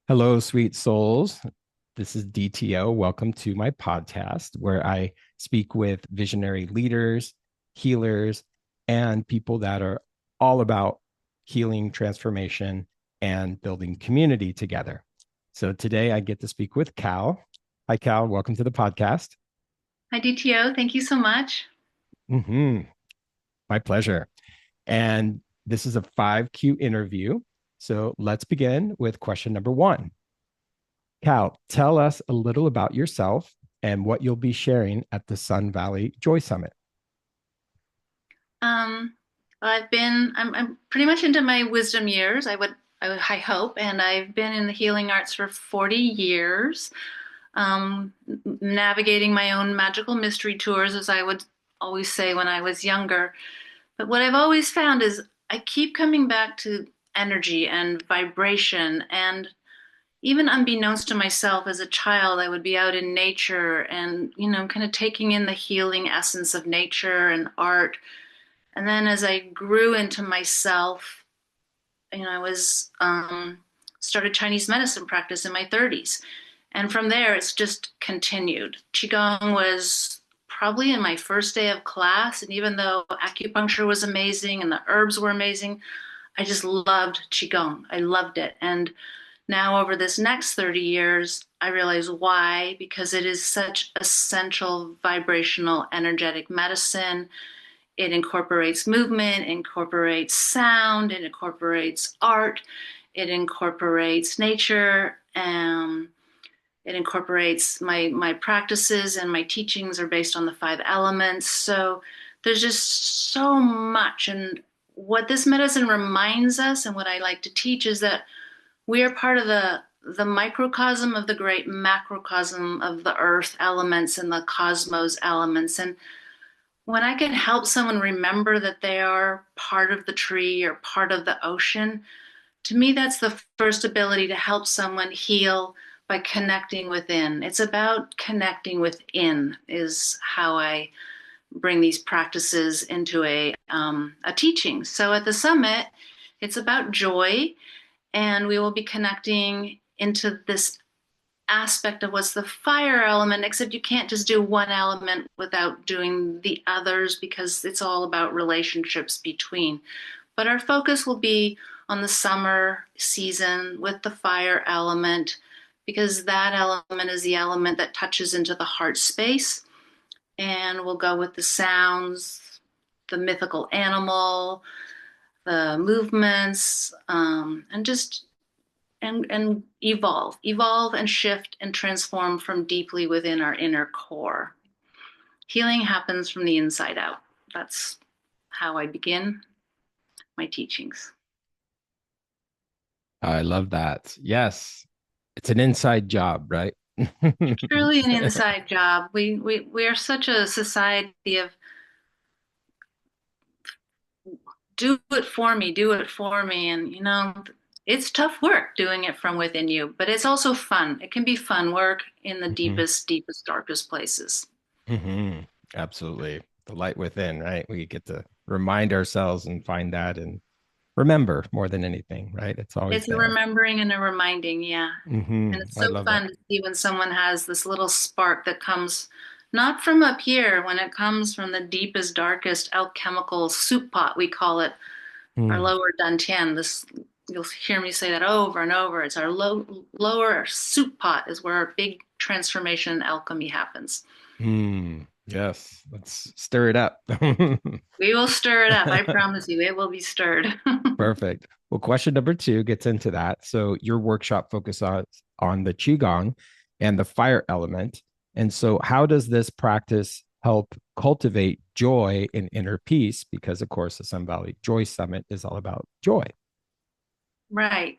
Hello, sweet souls. This is DTO. Welcome to my podcast where I speak with visionary leaders, healers, and people that are all about healing, transformation, and building community together. So today I get to speak with Cal. Hi, Cal. Welcome to the podcast. Hi, DTO. Thank you so much. hmm My pleasure. And this is a 5Q interview. So let's begin with question number one. Cal, tell us a little about yourself and what you'll be sharing at the Sun Valley Joy Summit. Um, I'm pretty much into my wisdom years. I hope, and I've been in the healing arts for 40 years, navigating my own magical mystery tours, as I would always say when I was younger. But what I've always found is I keep coming back to energy and vibration. And even unbeknownst to myself as a child, I would be out in nature and, kind of taking in the healing essence of nature and art. And then as I grew into myself, I was started Chinese medicine practice in my 30s. And from there, it's just continued. Qigong was probably in my first day of class. And even though acupuncture was amazing and the herbs were amazing, I just loved Qigong. I loved it. And now, over this next 30 years, I realize why, because it is such essential vibrational energetic medicine. It incorporates movement, incorporates sound, it incorporates art, it incorporates nature, it incorporates my practices, and my teachings are based on the five elements. So there's just so much. And what this medicine reminds us, and what I like to teach, is that we are part of the microcosm of the great macrocosm of the earth elements and the cosmos elements. And when I can help someone remember that they are part of the tree or part of the ocean, to me, that's the first ability to help someone heal by connecting within. It's about connecting within, is how I bring these practices into a teaching. So at the summit, it's about joy, and we will be connecting into this aspect of what's the fire element, except you can't just do one element without doing the others because it's all about relationships between. But our focus will be on the summer season with the fire element, because that element is the element that touches into the heart space. And we'll go with the sounds, the mythical animal, the movements, and just and evolve and shift and transform from deeply within our inner core. Healing happens from the inside out. That's how I begin my teachings. I love that. Yes, it's an inside job, right? Truly an inside job. We are such a society of do it for me. And it's tough work doing it from within you, but it's also fun. It can be fun work in the hmm deepest, darkest places. hmm Absolutely. The light within, right? We get to remind ourselves and find that and remember more than anything, right? It's always It's a there. remembering and a reminding, yeah. And it's I so love fun that. to see when someone has this little spark that comes not from up here, when it comes from the deepest, darkest alchemical soup pot, we call it, our Mm, lower dantian. This, you'll hear me say that over and over. It's our lower soup pot is where our big transformation and alchemy happens. yes, let's stir it up. We will stir it up. I promise you, it will be stirred. Perfect. Well, question number two gets into that. So your workshop focuses on the Qigong and the fire element. And so how does this practice help cultivate joy and inner peace? Because of course, the Sun Valley Joy Summit is all about joy. Right.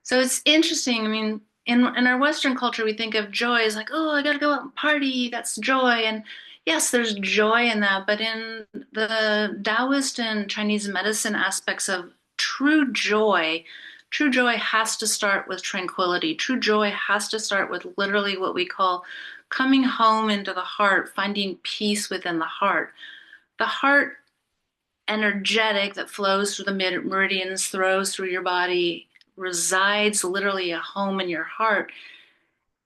So it's interesting. I mean, in our Western culture, we think of joy as like, oh, I got to go out and party. That's joy. And yes, there's joy in that. But in the Taoist and Chinese medicine aspects of true joy has to start with tranquility. True joy has to start with literally what we call coming home into the heart, finding peace within the heart. The heart energetic that flows through the meridians, flows through your body, resides literally a home in your heart,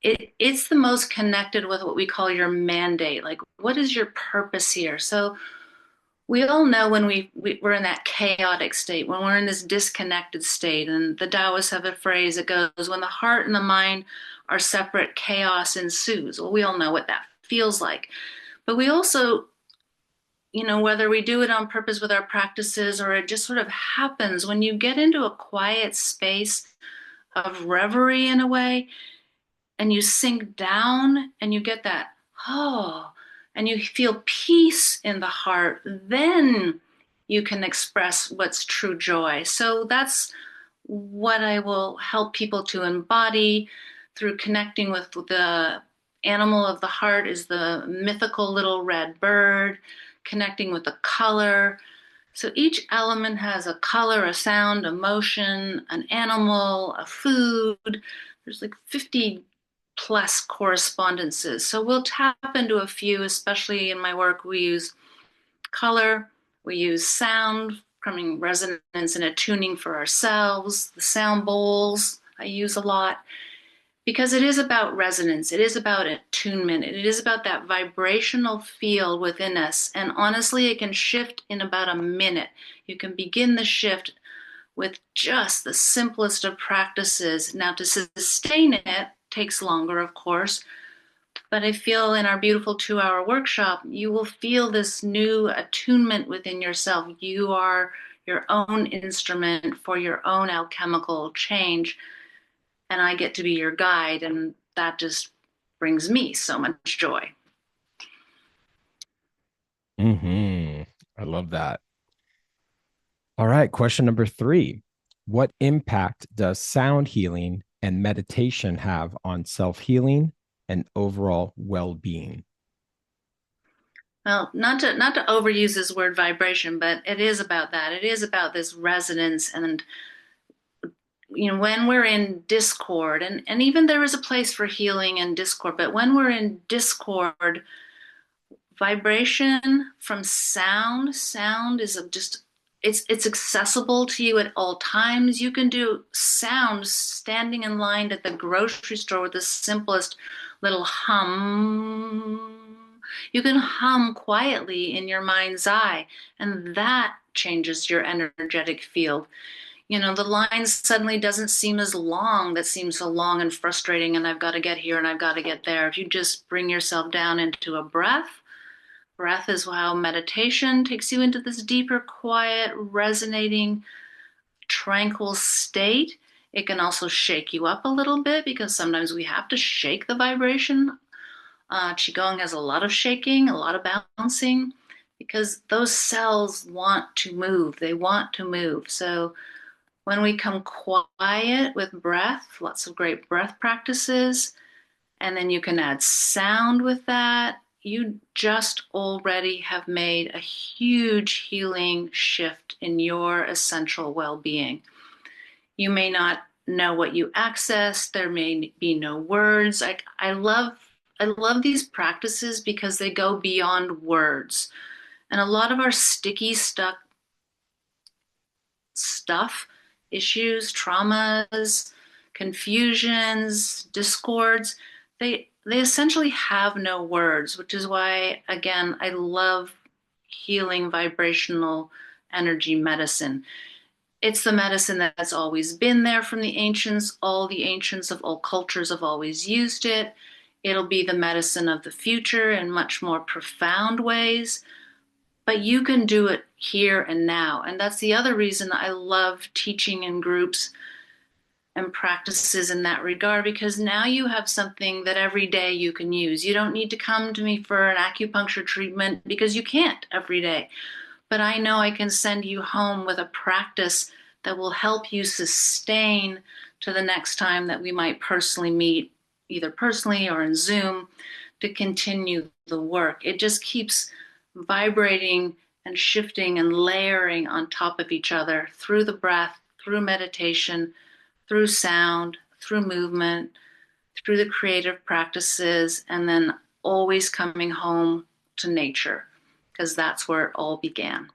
it's the most connected with what we call your mandate. Like, what is your purpose here? So we all know when we're in that chaotic state, when we're in this disconnected state, and the Taoists have a phrase that goes, when the heart and the mind are separate, chaos ensues. Well, we all know what that feels like. But we also, whether we do it on purpose with our practices or it just sort of happens, when you get into a quiet space of reverie in a way, and you sink down and you get that, oh, and you feel peace in the heart, then you can express what's true joy. So that's what I will help people to embody through connecting with the animal of the heart is the mythical little red bird, connecting with the color. So each element has a color, a sound, a motion, an animal, a food. There's like 50 plus correspondences. So we'll tap into a few, especially in my work. We use color, we use sound, coming resonance and attuning for ourselves. The sound bowls I use a lot because it is about resonance, it is about attunement, it is about that vibrational field within us. And honestly, it can shift in about a minute. You can begin the shift with just the simplest of practices. Now, to sustain it takes longer, of course, but I feel in our beautiful 2-hour workshop, you will feel this new attunement within yourself. You are your own instrument for your own alchemical change, and I get to be your guide, and that just brings me so much joy. I love that. All right. Question number 3. What impact does sound healing and meditation have on self-healing and overall well-being? Well, not to overuse this word vibration, but it is about that. It is about this resonance, and when we're in discord, and even there is a place for healing in discord, but when we're in discord, vibration from sound is just, it's accessible to you at all times. You can do sound standing in line at the grocery store with the simplest little hum. You can hum quietly in your mind's eye, and that changes your energetic field. The line suddenly doesn't seem as long, that seems so long and frustrating, and I've got to get here and I've got to get there. If you just bring yourself down into a breath is how meditation takes you into this deeper, quiet, resonating, tranquil state. It can also shake you up a little bit because sometimes we have to shake the vibration. Qigong has a lot of shaking, a lot of bouncing, because those cells want to move. They want to move. So when we come quiet with breath, lots of great breath practices, and then you can add sound with that, you just already have made a huge healing shift in your essential well-being. You may not know what you access. There may be no words. I love these practices because they go beyond words. And a lot of our sticky stuff, issues, traumas, confusions, discords, they essentially have no words, which is why, again, I love healing vibrational energy medicine. It's the medicine that's always been there from the ancients. All the ancients of all cultures have always used it. It'll be the medicine of the future in much more profound ways. But you can do it here and now. And that's the other reason I love teaching in groups and practices in that regard, because now you have something that every day you can use. You don't need to come to me for an acupuncture treatment because you can't every day. But I know I can send you home with a practice that will help you sustain to the next time that we might personally meet, either personally or in Zoom, to continue the work. It just keeps vibrating and shifting and layering on top of each other through the breath, through meditation, through sound, through movement, through the creative practices, and then always coming home to nature, because that's where it all began.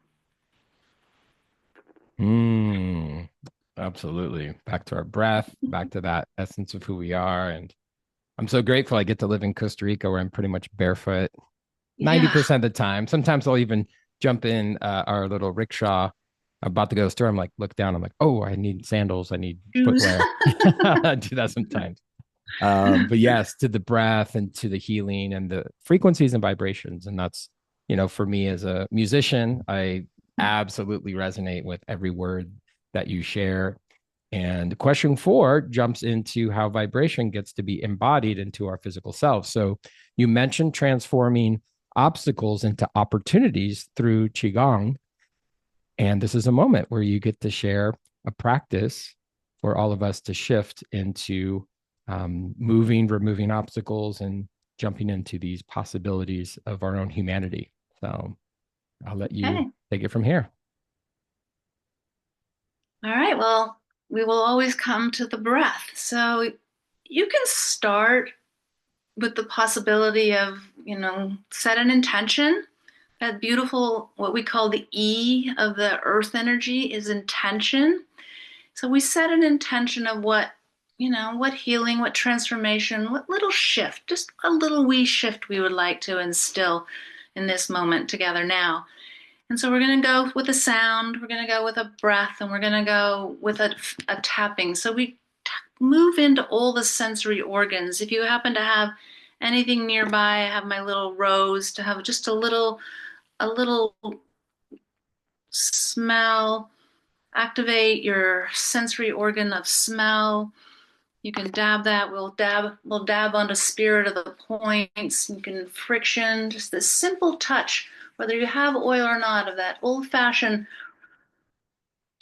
Absolutely. Back to our breath, back to that essence of who we are. And I'm so grateful I get to live in Costa Rica where I'm pretty much barefoot Yeah. 90% of the time. Sometimes I'll even jump in our little rickshaw. I'm about to go to the store. I'm like, look down. I'm like, oh, I need sandals. I need Shoes. footwear. I do that sometimes. But yes, to the breath and to the healing and the frequencies and vibrations. And that's, for me as a musician, I absolutely resonate with every word that you share. And question four jumps into how vibration gets to be embodied into our physical self. So you mentioned transforming obstacles into opportunities through Qigong. And this is a moment where you get to share a practice for all of us to shift into removing obstacles and jumping into these possibilities of our own humanity. So I'll let you Okay. take it from here. All right. Well, we will always come to the breath. So you can start with the possibility of, set an intention. That beautiful, what we call the E of the earth energy is intention. So we set an intention of what healing, what transformation, what little shift, just a little wee shift we would like to instill in this moment together now. And so we're going to go with a sound, we're going to go with a breath, and we're going to go with a tapping. So we move into all the sensory organs. If you happen to have anything nearby, I have my little rose to have just a little smell. Activate your sensory organ of smell. You can dab that. We'll dab onto spirit of the points. You can friction, just this simple touch, whether you have oil or not, of that old-fashioned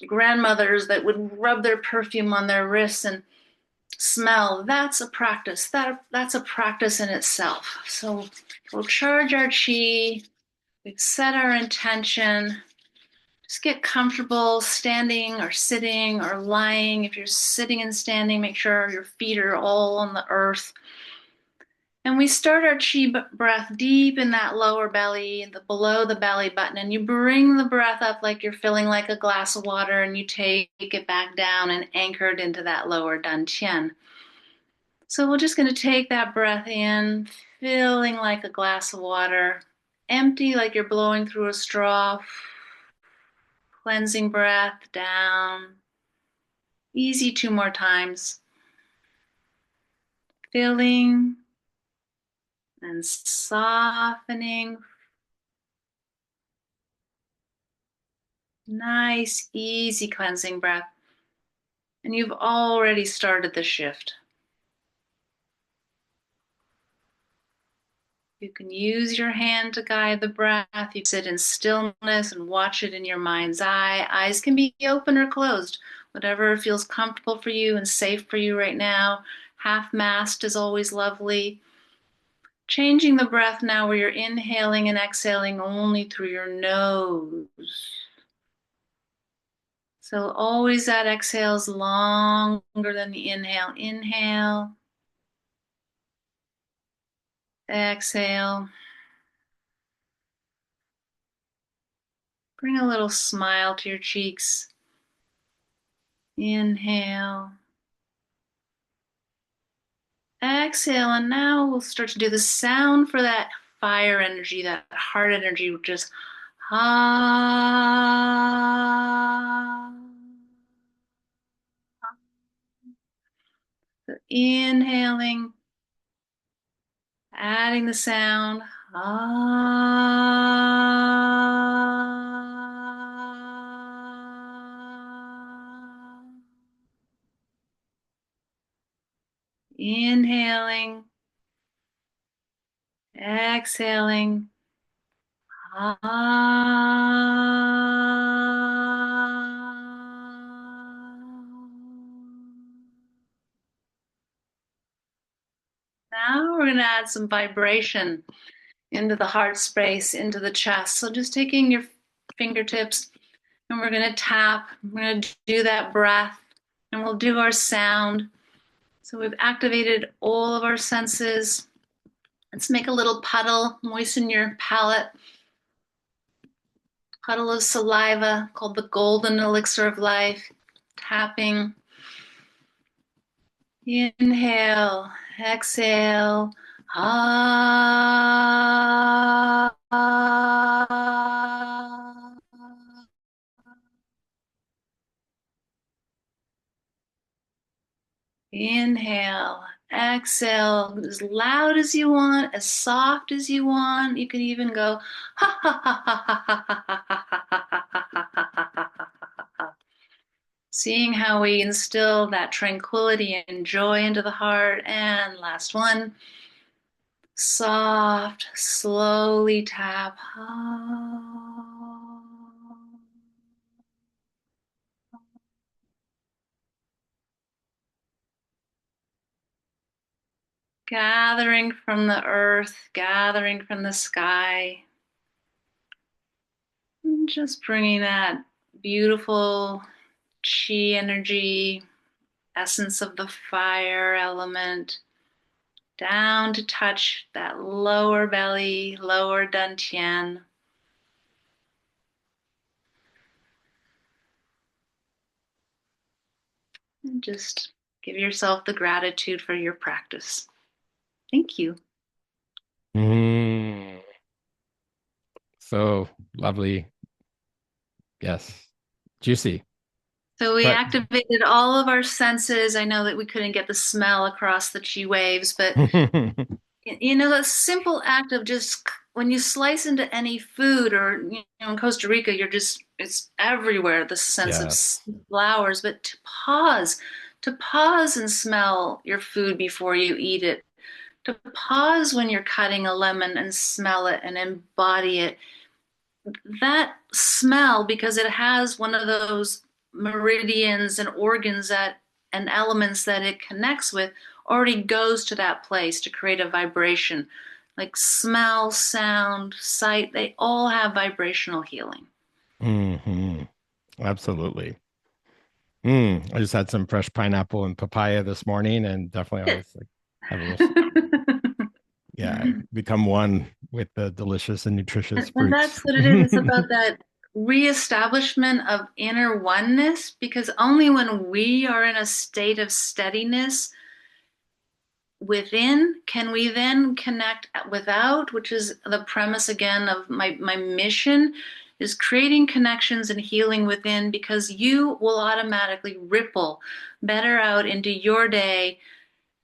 grandmothers that would rub their perfume on their wrists and smell. That's a practice. That's a practice in itself. So we'll charge our chi. We've set our intention. Just get comfortable standing or sitting or lying. If you're sitting and standing, make sure your feet are all on the earth. And we start our chi breath deep in that lower belly, below the belly button. And you bring the breath up like you're filling like a glass of water, and you take it back down and anchor it into that lower dantian. So we're just going to take that breath in, filling like a glass of water, empty like you're blowing through a straw. Cleansing breath down. Easy 2 more times. Filling and softening. Nice, easy cleansing breath. And you've already started the shift. You can use your hand to guide the breath. You can sit in stillness and watch it in your mind's eye. Eyes can be open or closed, whatever feels comfortable for you and safe for you right now. Half mast is always lovely. Changing the breath now where you're inhaling and exhaling only through your nose. So always that exhale is longer than the inhale. Inhale, exhale. Bring a little smile to your cheeks. Inhale, exhale, and now we'll start to do the sound for that fire energy, that heart energy, which is ah. So inhaling, adding the sound. Ah. Inhaling, exhaling. Ah. Now we're going to add some vibration into the heart space, into the chest. So just taking your fingertips and we're going to tap. We're going to do that breath and we'll do our sound. So we've activated all of our senses. Let's make a little puddle, moisten your palate. Puddle of saliva called the golden elixir of life. tapping. Inhale, exhale. Ah. Inhale, exhale as loud as you want, as soft as you want. You could even go ha ha ha ha ha ha ha ha ha ha ha. Seeing how we instill that tranquility and joy into the heart. And last one, soft, slowly tap. Gathering from the earth, gathering from the sky, and just bringing that beautiful chi energy, essence of the fire element, down to touch that lower belly, lower dantian. And just give yourself the gratitude for your practice. Thank you. Mm, so lovely. Yes. Juicy. So we But activated all of our senses. I know that we couldn't get the smell across the chi waves, but a simple act of just when you slice into any food, or in Costa Rica, it's everywhere, the sense of yes. flowers. But to pause and smell your food before you eat it, to pause when you're cutting a lemon and smell it and embody it. That smell, because it has one of those meridians and organs that and elements that it connects with, already goes to that place to create a vibration. Like smell, sound, sight, they all have vibrational healing. Hmm. Absolutely. I just had some fresh pineapple and papaya this morning, and definitely always like have a little, yeah, become one with the delicious and nutritious And fruits. that's what it is. It's about that reestablishment of inner oneness, because only when we are in a state of steadiness within can we then connect without, which is the premise again of my mission, is creating connections and healing within, because you will automatically ripple better out into your day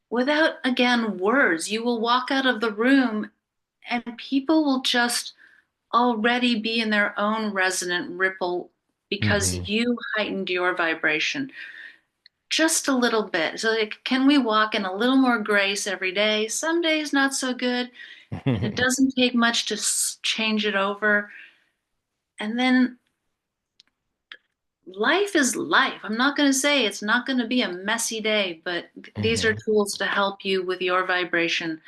without, again, words. You will walk out of the room and people will just already be in their own resonant ripple because Hmm. you heightened your vibration just a little bit. So, like, can we walk in a little more grace every day? Some days not so good. It doesn't take much to change it over. And then life is life. I'm not going to say it's not going to be a messy day, but these are Hmm. tools to help you with your vibration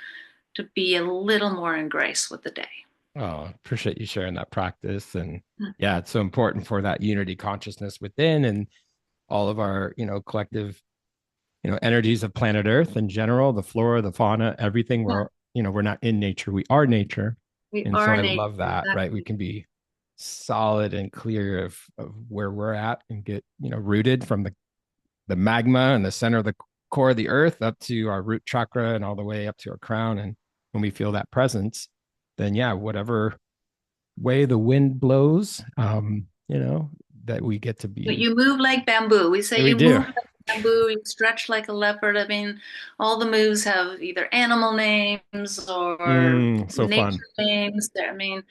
to be a little more in grace with the day. Oh, appreciate you sharing that practice. And yeah, it's so important for that unity consciousness within and all of our, collective, energies of planet Earth in general, the flora, the fauna, everything. Yeah, We're not in nature, we are nature. we And so are I nature. love that, right? We Exactly. can be solid and clear of where we're at and get, rooted from the magma and the center of the core of the earth up to our root chakra and all the way up to our crown. And when we feel that presence, then yeah, whatever way the wind blows, that we get to But be. you move like bamboo. We say We you do. move like bamboo, you stretch like a leopard. I mean, all the moves have either animal names or So nature fun. names. I mean,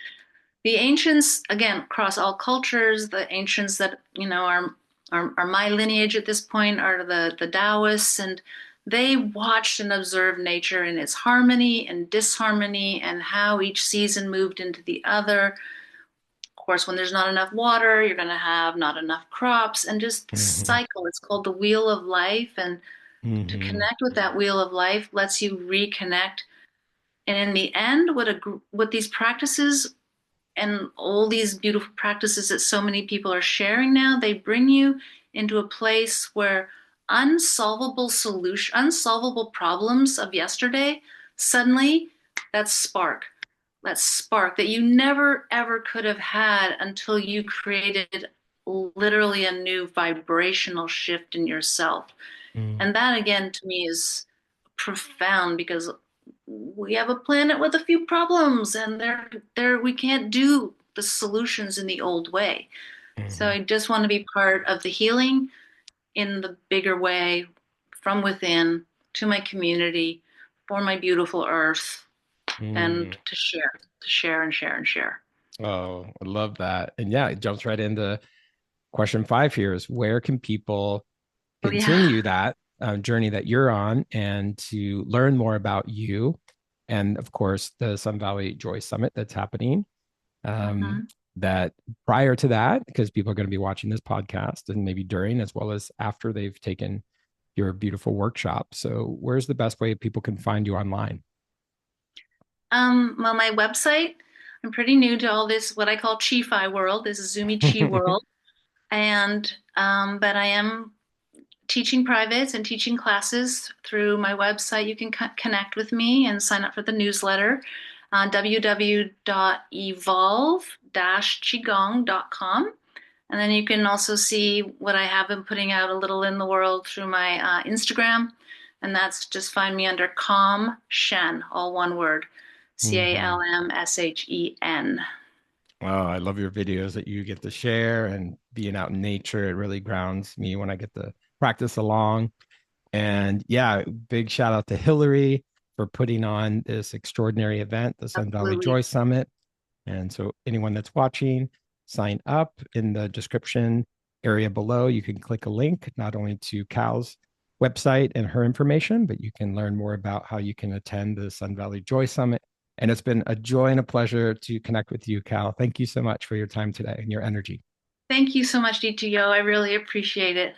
the ancients, again, across all cultures, the ancients that, are my lineage at this point are the Taoists, and they watched and observed nature in its harmony and disharmony and how each season moved into the other. Of course, when there's not enough water, you're going to have not enough crops, and just the Hmm. cycle. It's called the wheel of life. And to Hmm. connect with that wheel of life lets you reconnect. And in the end, what these practices and all these beautiful practices that so many people are sharing now, they bring you into a place where unsolvable problems of yesterday, suddenly that spark that you never ever could have had until you created literally a new vibrational shift in yourself. Mm, And that again to me is profound because we have a planet with a few problems and there we can't do the solutions in the old way. So mhm, I just want to be part of the healing in the bigger way from within to my community for my beautiful earth and mm. to share and share and share. Oh, I love that. And yeah, it jumps right into question five here is where can people Oh yeah. continue that journey that you're on and to learn more about you and of course the Sun Valley Joy Summit that's happening Mm-hmm. that prior to that because people are going to be watching this podcast and maybe during as well as after they've taken your beautiful workshop. So where's the best way people can find you online? Well, my website, I'm pretty new to all this, what I call Chi-Fi world. This is Zumi Chi world. And, but I am teaching privates and teaching classes through my website. You can connect with me and sign up for the newsletter on www.evolve-qigong.com. And then you can also see what I have been putting out a little in the world through my Instagram. And that's just find me under Calm Shen, all one word, Mm-hmm. Calmshen. Oh, I love your videos that you get to share and being out in nature. It really grounds me when I get to practice along. And yeah, big shout out to Hillary for putting on this extraordinary event, the Sun Valley Absolutely. Joy Summit. And so, anyone that's watching, sign up in the description area below. You can click a link not only to Cal's website and her information, but you can learn more about how you can attend the Sun Valley Joy Summit. And it's been a joy and a pleasure to connect with you, Cal. Thank you so much for your time today and your energy. Thank you so much, DTO. I really appreciate it.